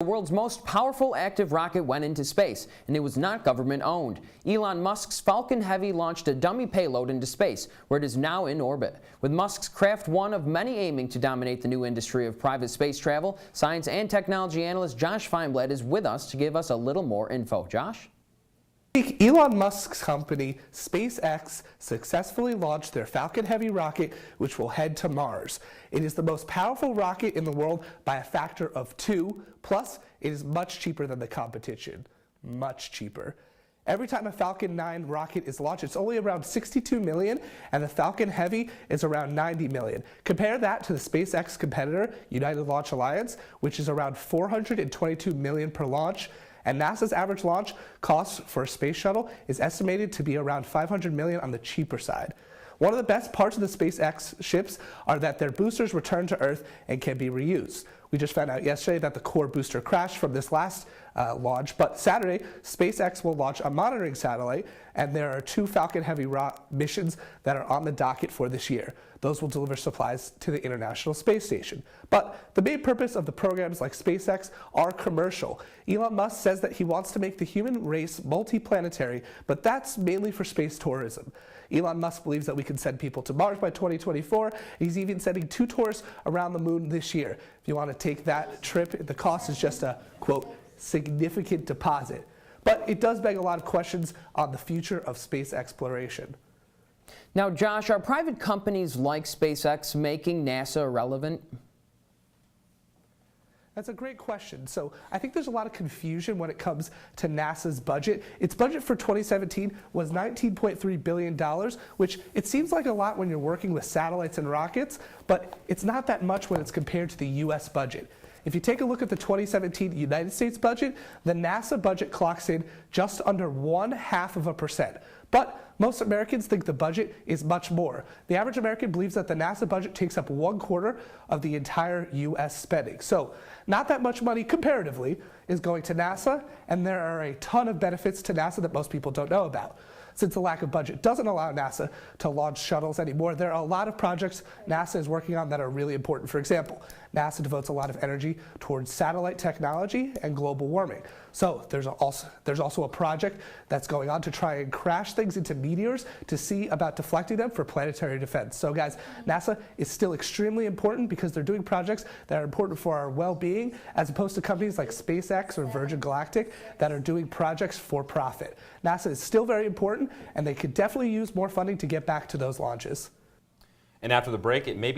The world's most powerful active rocket went into space, and it was not government-owned. Elon Musk's Falcon Heavy launched a dummy payload into space, where it is now in orbit. With Musk's craft one of many aiming to dominate the new industry of private space travel, science and technology analyst Josh Feinblatt is with us to give us a little more info. Josh? Elon Musk's company, SpaceX, successfully launched their Falcon Heavy rocket, which will head to Mars. It is the most powerful rocket in the world by a factor of 2, plus it is much cheaper than the competition. Much cheaper. Every time a Falcon 9 rocket is launched, it's only around $62 million, and the Falcon Heavy is around $90 million. Compare that to the SpaceX competitor, United Launch Alliance, which is around $422 million per launch. And NASA's average launch cost for a space shuttle is estimated to be around $500 million on the cheaper side. One of the best parts of the SpaceX ships are that their boosters return to Earth and can be reused. We just found out yesterday that the core booster crashed from this last launch, but Saturday, SpaceX will launch a monitoring satellite, and there are 2 Falcon Heavy missions that are on the docket for this year. Those will deliver supplies to the International Space Station. But the main purpose of the programs like SpaceX are commercial. Elon Musk says that he wants to make the human race multiplanetary, but that's mainly for space tourism. Elon Musk believes that we can send people to Mars by 2024. He's even sending 2 tours around the moon this year. If you want to take that trip, the cost is just a, quote, significant deposit. But it does beg a lot of questions on the future of space exploration. Now, Josh, are private companies like SpaceX making NASA irrelevant? That's a great question. So I think there's a lot of confusion when it comes to NASA's budget. Its budget for 2017 was $19.3 billion, which it seems like a lot when you're working with satellites and rockets, but it's not that much when it's compared to the U.S. budget. If you take a look at the 2017 United States budget, the NASA budget clocks in just under 0.5%. But most Americans think the budget is much more. The average American believes that the NASA budget takes up 1/4 of the entire U.S. spending. So not that much money comparatively is going to NASA, and there are a ton of benefits to NASA that most people don't know about. Since the lack of budget doesn't allow NASA to launch shuttles anymore, there are a lot of projects NASA is working on that are really important. For example, NASA devotes a lot of energy towards satellite technology and global warming. So there's also a project that's going on to try and crash things into meteors to see about deflecting them for planetary defense. So guys, NASA is still extremely important because they're doing projects that are important for our well-being, as opposed to companies like SpaceX or Virgin Galactic that are doing projects for profit. NASA is still very important, and they could definitely use more funding to get back to those launches. And after the break, it may be